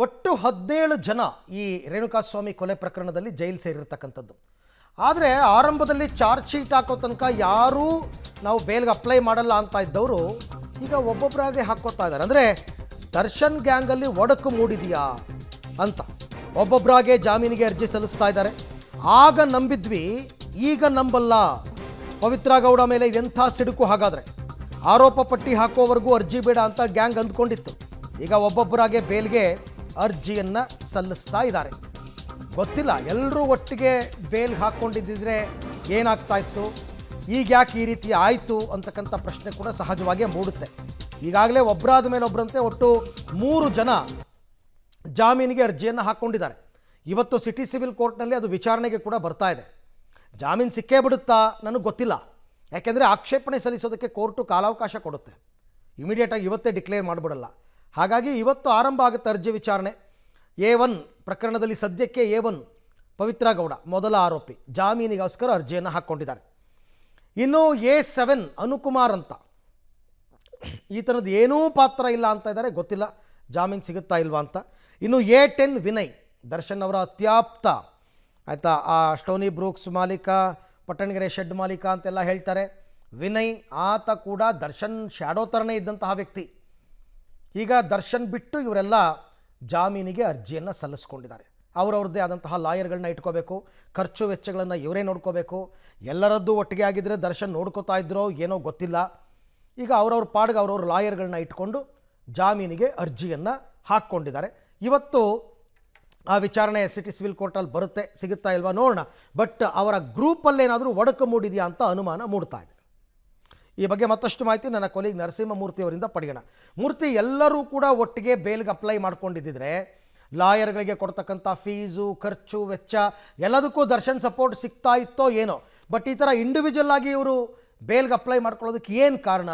ಒಟ್ಟು 17 ಜನ ಈ ರೇಣುಕಾಸ್ವಾಮಿ ಕೊಲೆ ಪ್ರಕರಣದಲ್ಲಿ ಜೈಲು ಸೇರಿರ್ತಕ್ಕಂಥದ್ದು. ಆದರೆ ಆರಂಭದಲ್ಲಿ ಚಾರ್ಜ್ ಶೀಟ್ ಹಾಕೋ ತನಕ ಯಾರೂ ನಾವು ಬೇಲ್ಗೆ ಅಪ್ಲೈ ಮಾಡಲ್ಲ ಅಂತ ಇದ್ದವರು ಈಗ ಒಬ್ಬೊಬ್ಬರಾಗೆ ಹಾಕ್ಕೋತಾ ಇದ್ದಾರೆ. ಅಂದರೆ ದರ್ಶನ್ ಗ್ಯಾಂಗಲ್ಲಿ ಒಡಕು ಮೂಡಿದೆಯಾ ಅಂತ ಒಬ್ಬೊಬ್ಬರಾಗೆ ಜಾಮೀನಿಗೆ ಅರ್ಜಿ ಸಲ್ಲಿಸ್ತಾ ಇದ್ದಾರೆ. ಆಗ ನಂಬಿದ್ವಿ, ಈಗ ನಂಬಲ್ಲ. ಪವಿತ್ರ ಗೌಡ ಮೇಲೆ ಇದೆಂಥ ಸಿಡುಕು. ಹಾಗಾದರೆ ಆರೋಪ ಪಟ್ಟಿ ಹಾಕೋವರೆಗೂ ಅರ್ಜಿ ಬೇಡ ಅಂತ ಗ್ಯಾಂಗ್ ಅಂದ್ಕೊಂಡಿತ್ತು. ಈಗ ಒಬ್ಬೊಬ್ಬರಾಗೆ ಬೇಲ್ಗೆ ಅರ್ಜಿಯನ್ನು ಸಲ್ಲಿಸ್ತಾ ಇದ್ದಾರೆ. ಗೊತ್ತಿಲ್ಲ, ಎಲ್ಲರೂ ಒಟ್ಟಿಗೆ ಬೇಲ್ಗೆ ಹಾಕ್ಕೊಂಡಿದ್ದಿದ್ರೆ ಏನಾಗ್ತಾ ಇತ್ತು, ಈಗ ಯಾಕೆ ಈ ರೀತಿ ಆಯಿತು ಅಂತಕ್ಕಂಥ ಪ್ರಶ್ನೆ ಕೂಡ ಸಹಜವಾಗಿಯೇ ಮೂಡುತ್ತೆ. ಈಗಾಗಲೇ ಒಬ್ಬರಾದ ಮೇಲೆ ಒಬ್ಬರಂತೆ ಒಟ್ಟು 3 ಜನ ಜಾಮೀನಿಗೆ ಅರ್ಜಿಯನ್ನು ಹಾಕ್ಕೊಂಡಿದ್ದಾರೆ. ಇವತ್ತು ಸಿಟಿ ಸಿವಿಲ್ ಕೋರ್ಟ್ನಲ್ಲಿ ಅದು ವಿಚಾರಣೆಗೆ ಕೂಡ ಬರ್ತಾ ಇದೆ. ಜಾಮೀನು ಸಿಕ್ಕೇ ಬಿಡುತ್ತಾ ನನಗೆ ಗೊತ್ತಿಲ್ಲ, ಯಾಕೆಂದರೆ ಆಕ್ಷೇಪಣೆ ಸಲ್ಲಿಸೋದಕ್ಕೆ ಕೋರ್ಟು ಕಾಲಾವಕಾಶ ಕೊಡುತ್ತೆ. ಇಮಿಡಿಯೇಟಾಗಿ ಇವತ್ತೇ ಡಿಕ್ಲೇರ್ ಮಾಡಿಬಿಡಲ್ಲ. ಹಾಗಾಗಿ ಇವತ್ತು ಆರಂಭ ಆಗುತ್ತೆ ಅರ್ಜಿ ವಿಚಾರಣೆ. A1 ಪ್ರಕರಣದಲ್ಲಿ ಸದ್ಯಕ್ಕೆ A1 ಪವಿತ್ರ ಗೌಡ ಮೊದಲ ಆರೋಪಿ ಜಾಮೀನಿಗೋಸ್ಕರ ಅರ್ಜಿಯನ್ನು ಹಾಕ್ಕೊಂಡಿದ್ದಾರೆ. ಇನ್ನು A7 ಅನುಕುಮಾರ್ ಅಂತ ಈತನದ್ದು ಏನೂ ಪಾತ್ರ ಇಲ್ಲ ಅಂತ ಇದ್ದಾರೆ. ಗೊತ್ತಿಲ್ಲ ಜಾಮೀನು ಸಿಗುತ್ತಾ ಇಲ್ವಾ ಅಂತ. ಇನ್ನು A10 ವಿನಯ್, ದರ್ಶನ್ ಅವರ ಅತ್ಯಾಪ್ತ, ಆಯಿತಾ, ಆ ಸ್ಟೋನಿ ಬ್ರೂಕ್ಸ್ ಮಾಲೀಕ, ಪಟ್ಟಣಗೆರೆ ಶೆಡ್ ಮಾಲೀಕ ಅಂತೆಲ್ಲ ಹೇಳ್ತಾರೆ. ವಿನಯ್ ಆತ ಕೂಡ ದರ್ಶನ್ ಶ್ಯಾಡೋ ಥರನೇ ಇದ್ದಂತಹ ವ್ಯಕ್ತಿ. ಈಗ ದರ್ಶನ್ ಬಿಟ್ಟು ಇವರೆಲ್ಲ ಜಾಮೀನಿಗೆ ಅರ್ಜಿಯನ್ನು ಸಲ್ಲಿಸ್ಕೊಂಡಿದ್ದಾರೆ. ಅವರವ್ರದ್ದೇ ಆದಂತಹ ಲಾಯರ್ಗಳನ್ನ ಇಟ್ಕೋಬೇಕು, ಖರ್ಚು ವೆಚ್ಚಗಳನ್ನು ಇವರೇ ನೋಡ್ಕೋಬೇಕು. ಎಲ್ಲರದ್ದು ಒಟ್ಟಿಗೆ ಆಗಿದ್ದರೆ ದರ್ಶನ್ ನೋಡ್ಕೋತಾ ಇದ್ರೋ ಏನೋ ಗೊತ್ತಿಲ್ಲ. ಈಗ ಅವ್ರವ್ರ ಪಾಡ್ಗೆ ಅವ್ರವ್ರ ಲಾಯರ್ಗಳನ್ನ ಇಟ್ಕೊಂಡು ಜಾಮೀನಿಗೆ ಅರ್ಜಿಯನ್ನು ಹಾಕ್ಕೊಂಡಿದ್ದಾರೆ. ಇವತ್ತು ಆ ವಿಚಾರಣೆ ಸಿಟಿ ಸಿವಿಲ್ ಕೋರ್ಟಲ್ಲಿ ಬರುತ್ತೆ, ಸಿಗುತ್ತಾ ಇಲ್ವಾ ನೋಡೋಣ. ಬಟ್ ಅವರ ಗ್ರೂಪಲ್ಲೇನಾದರೂ ಒಡಕು ಮೂಡಿದೆಯಾ ಅಂತ ಅನುಮಾನ ಮೂಡ್ತಾ ಇದೆ. ಈ ಬಗ್ಗೆ ಮತ್ತಷ್ಟು ಮಾಹಿತಿ ನನ್ನ ಕೊಲೀಗ್ ನರಸಿಂಹಮೂರ್ತಿ ಅವರಿಂದ ಪಡೆಯೋಣ. ಮೂರ್ತಿ, ಎಲ್ಲರೂ ಕೂಡ ಒಟ್ಟಿಗೆ ಬೇಲ್ಗೆ ಅಪ್ಲೈ ಮಾಡ್ಕೊಂಡಿದ್ದಿದ್ರೆ ಲಾಯರ್ಗಳಿಗೆ ಕೊಡ್ತಕ್ಕಂಥ ಫೀಸು, ಖರ್ಚು ವೆಚ್ಚ ಎಲ್ಲದಕ್ಕೂ ದರ್ಶನ್ ಸಪೋರ್ಟ್ ಸಿಗ್ತಾ ಇತ್ತೋ ಏನೋ. ಬಟ್ ಈ ಥರ ಇಂಡಿವಿಜುವಲ್ ಆಗಿ ಇವರು ಬೇಲ್ಗೆ ಅಪ್ಲೈ ಮಾಡ್ಕೊಳ್ಳೋದಕ್ಕೆ ಏನು ಕಾರಣ?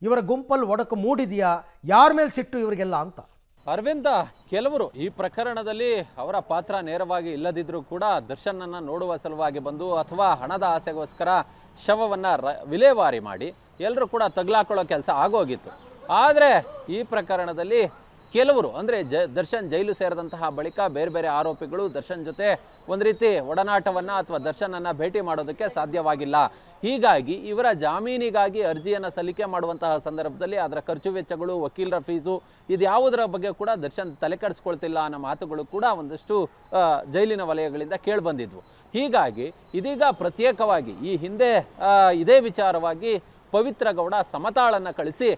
ಇವರ ಗುಂಪಲ್ಲಿ ಒಡಕು ಮೂಡಿದೆಯಾ? ಯಾರ ಮೇಲೆ ಸಿಟ್ಟು ಇವರಿಗೆಲ್ಲ ಅಂತ? ಅರವಿಂದ, ಕೆಲವರು ಈ ಪ್ರಕರಣದಲ್ಲಿ ಅವರ ಪಾತ್ರ ನೇರವಾಗಿ ಇಲ್ಲದಿದ್ರೂ ಕೂಡ ದರ್ಶನನ್ನ ನೋಡುವ ಸಲುವಾಗಿ ಬಂದು ಅಥವಾ ಹಣದ ಆಸೆಗೋಸ್ಕರ ಶವವನ್ನ ವಿಲೇವಾರಿ ಮಾಡಿ ಎಲ್ಲರೂ ಕೂಡ ತಗ್ಲಾಕೊಳ್ಳೋ ಕೆಲಸ ಆಗೋಗಿತ್ತು. ಆದರೆ ಈ ಪ್ರಕರಣದಲ್ಲಿ ಕೆಲವರು ಅಂದರೆ ದರ್ಶನ್ ಜೈಲು ಸೇರಿದಂತಹ ಬಳಿಕ ಬೇರೆ ಬೇರೆ ಆರೋಪಿಗಳು ದರ್ಶನ್ ಜೊತೆ ಒಂದು ರೀತಿ ಒಡನಾಟವನ್ನು ಅಥವಾ ದರ್ಶನನ್ನು ಭೇಟಿ ಮಾಡೋದಕ್ಕೆ ಸಾಧ್ಯವಾಗಿಲ್ಲ. ಹೀಗಾಗಿ ಇವರ ಜಾಮೀನಿಗಾಗಿ ಅರ್ಜಿಯನ್ನು ಸಲ್ಲಿಕೆ ಮಾಡುವಂತಹ ಸಂದರ್ಭದಲ್ಲಿ ಅದರ ಖರ್ಚು ವೆಚ್ಚಗಳು, ವಕೀಲರ ಫೀಸು, ಇದು ಯಾವುದರ ಬಗ್ಗೆ ಕೂಡ ದರ್ಶನ್ ತಲೆ ಕೆಡಿಸ್ಕೊಳ್ತಿಲ್ಲ ಅನ್ನೋ ಮಾತುಗಳು ಕೂಡ ಒಂದಷ್ಟು ಜೈಲಿನ ವಲಯಗಳಿಂದ ಕೇಳಿಬಂದಿದ್ವು. ಹೀಗಾಗಿ ಇದೀಗ ಪ್ರತ್ಯೇಕವಾಗಿ ಈ ಹಿಂದೆ ಇದೇ ವಿಚಾರವಾಗಿ ಪವಿತ್ರ ಗೌಡ ಸಮತಾಳನ್ನು ಕಳಿಸಿ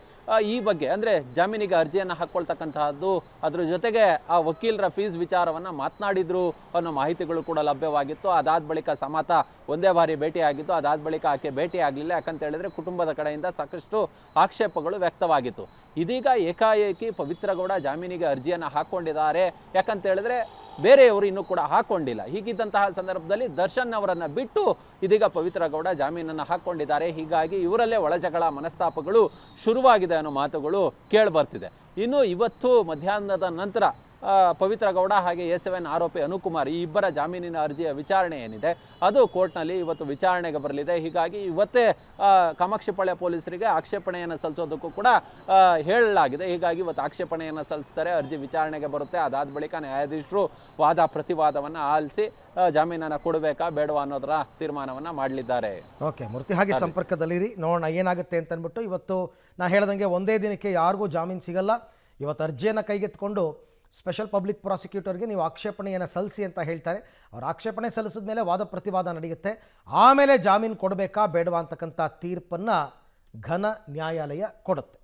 ಈ ಬಗ್ಗೆ ಅಂದರೆ ಜಾಮೀನಿಗೆ ಅರ್ಜಿಯನ್ನು ಹಾಕ್ಕೊಳ್ತಕ್ಕಂತಹದ್ದು, ಅದ್ರ ಜೊತೆಗೆ ಆ ವಕೀಲರ ಫೀಸ್ ವಿಚಾರವನ್ನು ಮಾತನಾಡಿದ್ರು ಅನ್ನೋ ಮಾಹಿತಿಗಳು ಕೂಡ ಲಭ್ಯವಾಗಿತ್ತು. ಅದಾದ ಬಳಿಕ ಸಮತ ಒಂದೇ ಬಾರಿ ಭೇಟಿಯಾಗಿತ್ತು. ಅದಾದ ಬಳಿಕ ಆಕೆ ಭೇಟಿ ಆಗಲಿಲ್ಲ. ಯಾಕಂತ ಹೇಳಿದ್ರೆ ಕುಟುಂಬದ ಕಡೆಯಿಂದ ಸಾಕಷ್ಟು ಆಕ್ಷೇಪಗಳು ವ್ಯಕ್ತವಾಗಿತ್ತು. ಇದೀಗ ಏಕಾಏಕಿ ಪವಿತ್ರ ಗೌಡ ಜಾಮೀನಿಗೆ ಅರ್ಜಿಯನ್ನು ಹಾಕ್ಕೊಂಡಿದ್ದಾರೆ. ಯಾಕಂತ ಹೇಳಿದ್ರೆ ಬೇರೆಯವರು ಇನ್ನೂ ಕೂಡ ಹಾಕ್ಕೊಂಡಿಲ್ಲ. ಹೀಗಿದ್ದಂತಹ ಸಂದರ್ಭದಲ್ಲಿ ದರ್ಶನ್ ಅವರನ್ನು ಬಿಟ್ಟು ಇದೀಗ ಪವಿತ್ರ ಗೌಡ ಜಾಮೀನನ್ನು ಹಾಕ್ಕೊಂಡಿದ್ದಾರೆ. ಹೀಗಾಗಿ ಇವರಲ್ಲೇ ಒಳಜಗಳ, ಮನಸ್ತಾಪಗಳು ಶುರುವಾಗಿದೆ ಅನ್ನೋ ಮಾತುಗಳು ಕೇಳಿಬರ್ತಿದೆ. ಇನ್ನು ಇವತ್ತು ಮಧ್ಯಾಹ್ನದ ನಂತರ ಪವಿತ್ರ ಗೌಡ ಹಾಗೆ A7 ಆರೋಪಿ ಅನುಕುಮಾರ್ ಈ ಇಬ್ಬರ ಜಾಮೀನಿನ ಅರ್ಜಿಯ ವಿಚಾರಣೆ ಏನಿದೆ ಅದು ಕೋರ್ಟ್ನಲ್ಲಿ ಇವತ್ತು ವಿಚಾರಣೆಗೆ ಬರಲಿದೆ. ಹೀಗಾಗಿ ಇವತ್ತೇ ಕಾಮಾಕ್ಷಿಪಾಳ್ಯ ಪೊಲೀಸರಿಗೆ ಆಕ್ಷೇಪಣೆಯನ್ನು ಸಲ್ಲಿಸೋದಕ್ಕೂ ಕೂಡ ಹೇಳಲಾಗಿದೆ. ಹೀಗಾಗಿ ಇವತ್ತು ಆಕ್ಷೇಪಣೆಯನ್ನು ಸಲ್ಲಿಸ್ತಾರೆ, ಅರ್ಜಿ ವಿಚಾರಣೆಗೆ ಬರುತ್ತೆ. ಅದಾದ ಬಳಿಕ ನ್ಯಾಯಾಧೀಶರು ವಾದ ಪ್ರತಿವಾದವನ್ನು ಆಲಿಸಿ ಜಾಮೀನನ್ನು ಕೊಡಬೇಕಾ ಬೇಡವಾ ಅನ್ನೋದರ ತೀರ್ಮಾನವನ್ನು ಮಾಡಲಿದ್ದಾರೆ. ಓಕೆ ಮೂರ್ತಿ, ಹಾಗೆ ಸಂಪರ್ಕದಲ್ಲಿರಿ, ನೋಡೋಣ ಏನಾಗುತ್ತೆ ಅಂತ ಅಂದ್ಬಿಟ್ಟು. ಇವತ್ತು ನಾ ಹೇಳ್ದಂಗೆ ಒಂದೇ ದಿನಕ್ಕೆ ಯಾರಿಗೂ ಜಾಮೀನು ಸಿಗಲ್ಲ. ಇವತ್ತು ಅರ್ಜಿಯನ್ನು ಕೈಗೆತ್ಕೊಂಡು ಸ್ಪೆಷಲ್ ಪಬ್ಲಿಕ್ ಪ್ರಾಸಿಕ್ಯೂಟರ್ಗೆ ನೀವು ಆಕ್ಷೇಪಣೆಯನ್ನು ಸಲ್ಲಿಸಿ ಅಂತ ಹೇಳ್ತಾರೆ. ಅವ್ರು ಆಕ್ಷೇಪಣೆ ಸಲ್ಲಿಸಿದ ಮೇಲೆ ವಾದ ಪ್ರತಿವಾದ ನಡೆಯುತ್ತೆ. ಆಮೇಲೆ ಜಾಮೀನು ಕೊಡಬೇಕಾ ಬೇಡವಾ ಅಂತಕ್ಕಂಥ ತೀರ್ಪನ್ನು ಘನ ನ್ಯಾಯಾಲಯ ಕೊಡುತ್ತೆ.